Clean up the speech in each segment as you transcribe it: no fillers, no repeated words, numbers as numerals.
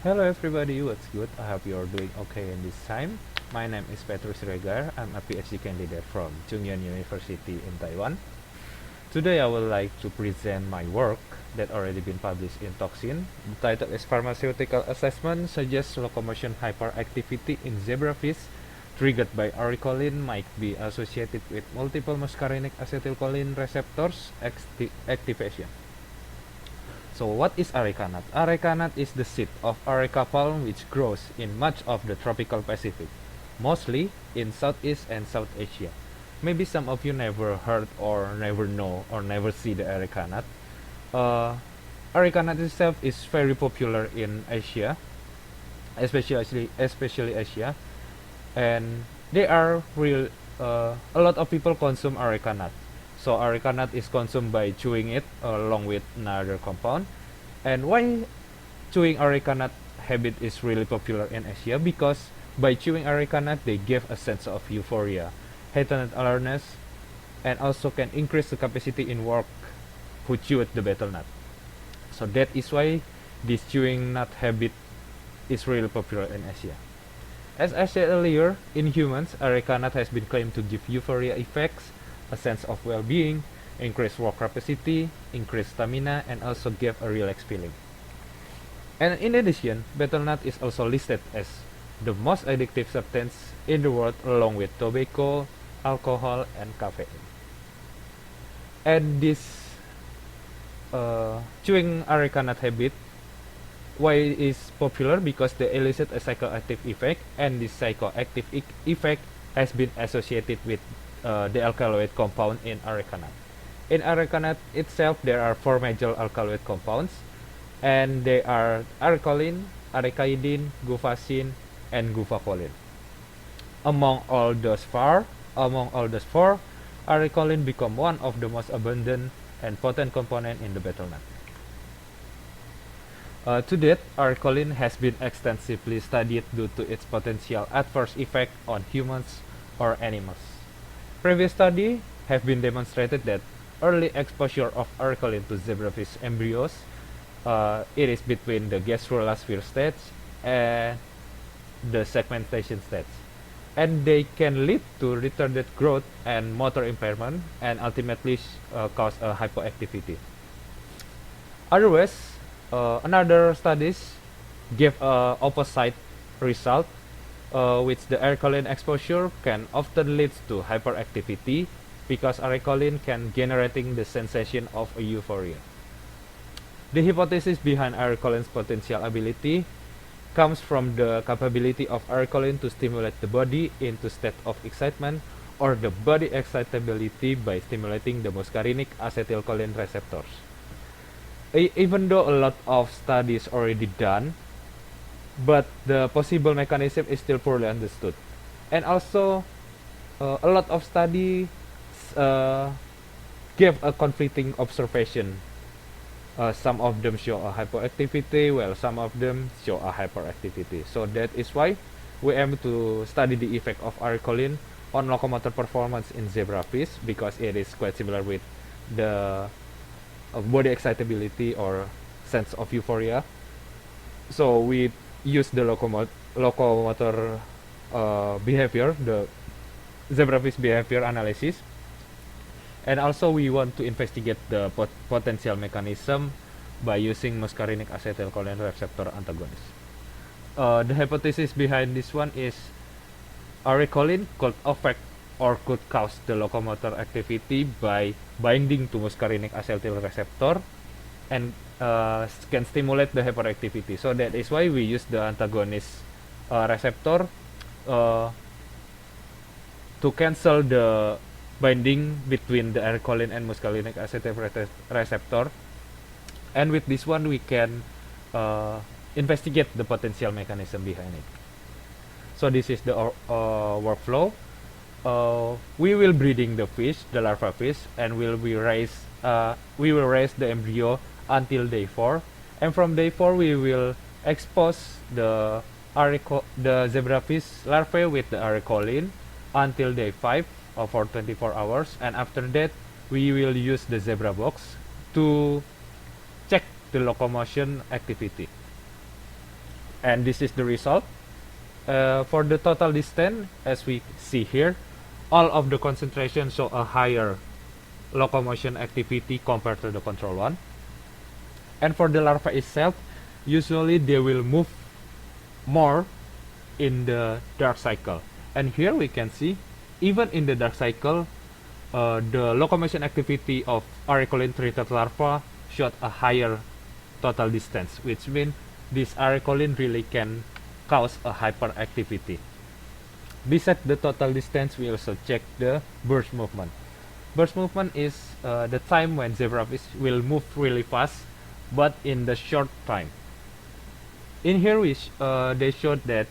Hello everybody, what's good? I hope you're doing okay in this time. My name is Petrus Regar. I'm a PhD candidate from Chungyuan University in Taiwan. Today I would like to present my work that already been published in Toxin. The title is Pharmaceutical Assessment Suggests Locomotion Hyperactivity in Zebrafish triggered by auricolin might be associated with multiple muscarinic acetylcholine receptors activation. So what is areca nut? Areca nut is the seed of areca palm which grows in much of the tropical Pacific, mostly in Southeast and South Asia. Maybe some of you never heard or never know or never see the areca nut. Uh, Areca nut itself is very popular in Asia, especially Asia, and they are real. A lot of people consume areca nut. So areca nut is consumed by chewing it along with another compound. And why chewing areca nut habit is really popular in Asia? Because by chewing areca nut, they give a sense of euphoria, heightened alertness, and also can increase the capacity in work who chew the betel nut. So that is why this chewing nut habit is really popular in Asia. As I said earlier, in humans, areca nut has been claimed to give euphoria effects, a sense of well-being, increase work capacity, increase stamina, and also give a relaxed feeling. And in addition, betel nut is also listed as the most addictive substance in the world along with tobacco, alcohol, and caffeine. And this chewing areca nut habit, why it is popular? Because they elicit a psychoactive effect, and this psychoactive effect has been associated with the alkaloid compound in areca nut. In areca nut itself, there are four major alkaloid compounds, and they are arecolin, arecaidin, gufacin, and guvacolin. Among all those four, arecolin become one of the most abundant and potent component in the betel nut. To date, arecolin has been extensively studied due to its potential adverse effect on humans or animals. Previous studies have been demonstrated that early exposure of arecolin to zebrafish embryos, it is between the gastrulus sphere stage and the segmentation stage, and they can lead to retarded growth and motor impairment, and ultimately cause a hypoactivity. Otherwise, another studies give opposite result, which the arecolin exposure can often lead to hyperactivity because arecolin can generating the sensation of a euphoria. The hypothesis behind arecolin's potential ability comes from the capability of arecolin to stimulate the body into state of excitement or the body excitability by stimulating the muscarinic acetylcholine receptors. Even though a lot of studies already done, but the possible mechanism is still poorly understood. And also, a lot of studies uh, give a conflicting observation. Some of them show a hypoactivity, while some of them show a hyperactivity. So that is why we aim to study the effect of arecolin on locomotor performance in zebrafish, because it is quite similar with the body excitability or sense of euphoria. So we use the locomotor behavior, the zebrafish behavior analysis, and also we want to investigate the potential mechanism by using muscarinic acetylcholine receptor antagonist. The hypothesis behind this one is arecolin could affect or could cause the locomotor activity by binding to muscarinic acetyl receptor and can stimulate the hyperactivity. So that is why we use the antagonist receptor uh, to cancel the binding between the arecolin and muscarinic acetyl receptor. And with this one, we can investigate the potential mechanism behind it. So this is the workflow. We will breeding the fish, the larva fish, and we will raise the embryo until day 4, and from day 4 we will expose the zebrafish larvae with the arecolin until day 5 for 24 hours, and after that we will use the zebra box to check the locomotion activity. And this is the result. For the total distance, as we see here, all of the concentrations show a higher locomotion activity compared to the control one. And for the larva itself, usually they will move more in the dark cycle. And here we can see, even in the dark cycle, the locomotion activity of arecolin treated larva showed a higher total distance, which means this arecolin really can cause a hyperactivity. Besides the total distance, we also check the burst movement. Burst movement is the time when zebrafish will move really fast, but in the short time. In here, they showed that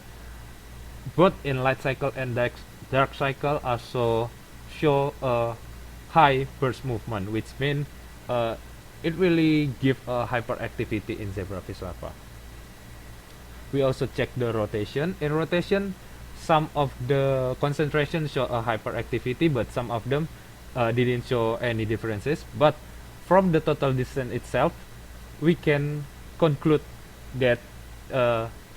both in light cycle and dark cycle also show a high burst movement, which means it really give a hyperactivity in zebrafish larva. We also check the rotation. In rotation, some of the concentrations show a hyperactivity, but some of them didn't show any differences. But from the total distance itself, we can conclude that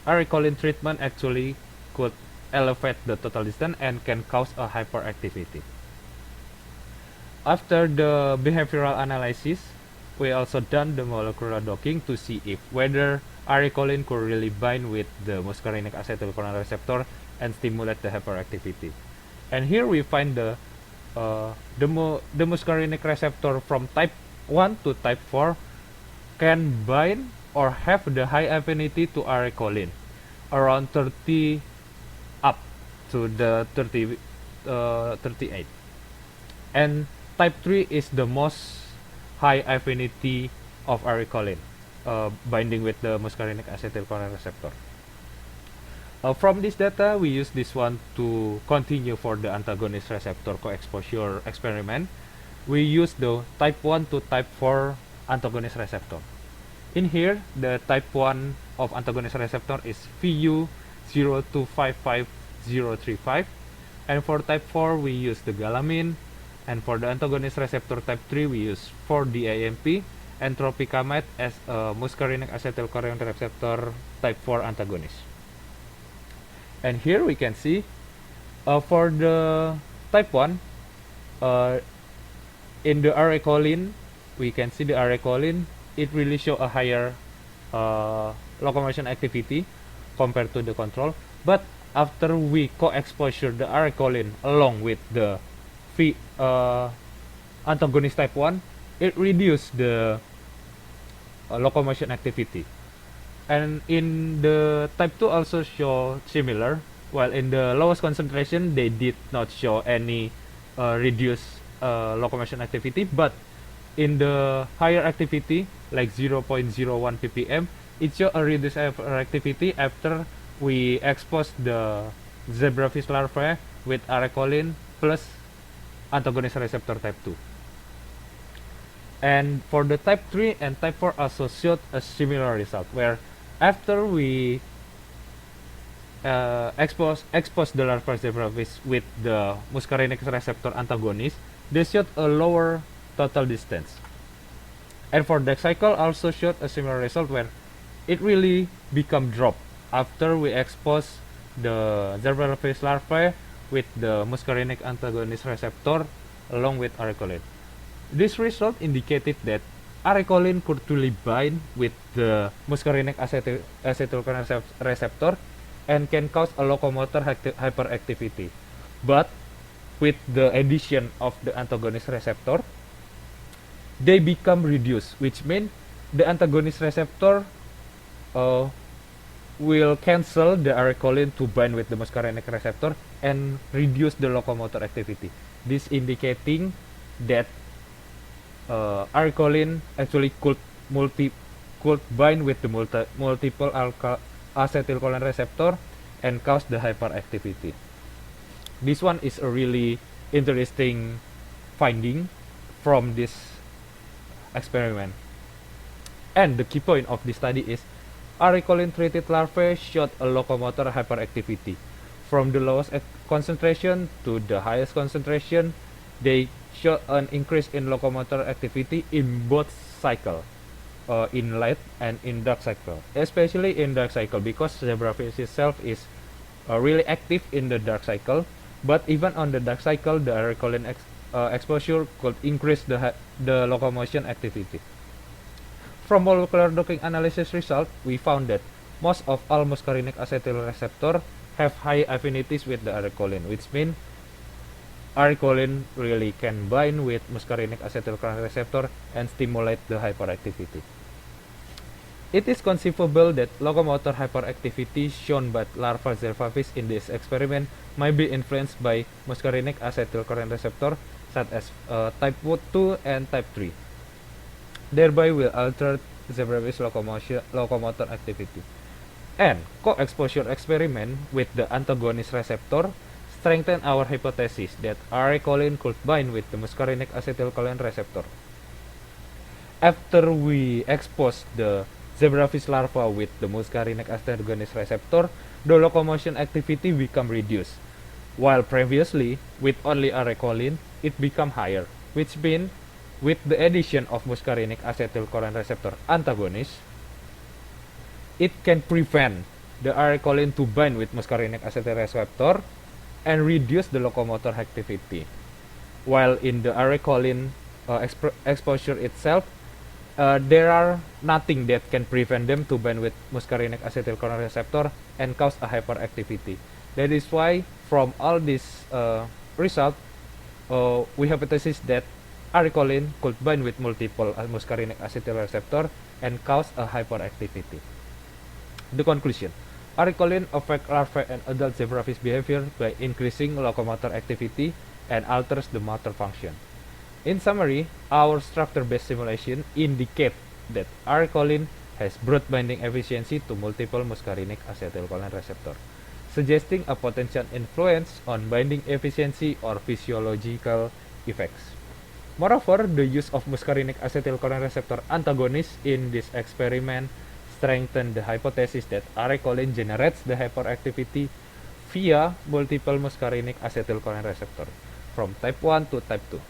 arecolin treatment actually could elevate the total distance and can cause a hyperactivity. After the behavioral analysis, we also done the molecular docking to see if whether arecolin could really bind with the muscarinic acetylcholine receptor and stimulate the hyperactivity. And here we find the muscarinic receptor from type 1 to type 4 can bind or have the high affinity to arecolin, around 30 up to the 38. And type 3 is the most high affinity of arecolin, binding with the muscarinic acetylcholine receptor. From this data, we use this one to continue for the antagonist receptor co-exposure experiment. We use the type 1 to type 4 antagonist receptor. In here, the type 1 of antagonist receptor is VU0255035, and for type 4 we use the galamine, and for the antagonist receptor type 3 we use 4-DAMP and tropicamide as a muscarinic acetylcholine receptor type 4 antagonist. And here we can see for the type 1, in the arecolin, we can see the arecolin, it really show a higher locomotion activity compared to the control. But after we co-exposure the arecolin along with the antagonist type 1, it reduced the locomotion activity. And in the type 2 also show similar, while in the lowest concentration they did not show any reduced locomotion activity, but in the higher activity like 0.01 ppm, it show a reduced activity after we expose the zebrafish larvae with arecolin plus antagonist receptor type 2. And for the type 3 and type 4 also showed a similar result, where after we expose the larva zebrafish with the muscarinic receptor antagonist, they showed a lower total distance. And for dark cycle also showed a similar result, where it really become drop after we expose the zebrafish larvae with the muscarinic antagonist receptor along with arecolin. This result indicated that arecolin could truly bind with the muscarinic acetylcholine receptor and can cause a locomotor hyperactivity. But with the addition of the antagonist receptor, they become reduced, which means the antagonist receptor will cancel the arecolin to bind with the muscarinic receptor and reduce the locomotor activity. This indicating that arecolin actually could bind with the multiple acetylcholine receptor and cause the hyperactivity. This one is a really interesting finding from this experiment. And the key point of this study is arecolin treated larvae showed a locomotor hyperactivity. From the lowest concentration to the highest concentration, they show an increase in locomotor activity in both cycles. in light and in dark cycle, especially in dark cycle because zebrafish itself is really active in the dark cycle. But even on the dark cycle, the aerocolin exposure could increase the locomotion activity. From molecular docking analysis result, we found that most of all muscarinic acetyl receptor have high affinities with the aerocolin, which means aerocolin really can bind with muscarinic acetylcholine receptor and stimulate the hyperactivity. It is conceivable that locomotor hyperactivity shown by larval zebrafish in this experiment might be influenced by muscarinic acetylcholine receptor such as type 2 and type 3. Thereby will alter zebrafish locomotor activity. And co-exposure experiment with the antagonist receptor strengthen our hypothesis that aerocolin could bind with the muscarinic acetylcholine receptor. After we expose the zebrafish larva with the muscarinic antagonist receptor, the locomotion activity become reduced, while previously with only aerocolin it become higher, which means with the addition of muscarinic acetylcholine receptor antagonist, it can prevent the aerocolin to bind with muscarinic acetyl receptor and reduce the locomotor activity. While in the aerocolin exposure itself, there are nothing that can prevent them to bind with muscarinic acetylcholine receptor and cause a hyperactivity. That is why from all this result, we hypothesis that aerocolin could bind with multiple muscarinic acetyl receptor and cause a hyperactivity. The conclusion: aerocolin affect larvae and adult zebrafish behavior by increasing locomotor activity and alters the motor function. In summary, our structure-based simulation indicate that aerocolin has broad binding efficiency to multiple muscarinic acetylcholine receptor, suggesting a potential influence on binding efficiency or physiological effects. Moreover, the use of muscarinic acetylcholine receptor antagonists in this experiment strengthen the hypothesis that aerocolin generates the hyperactivity via multiple muscarinic acetylcholine receptor from type 1 to type 2.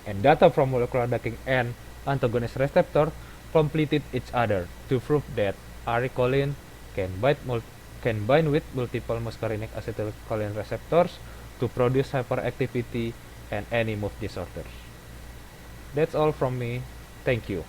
And data from molecular docking and antagonist receptor completed each other to prove that aerocolin can bind with multiple muscarinic acetylcholine receptors to produce hyperactivity and any mood disorders. That's all from me. Thank you.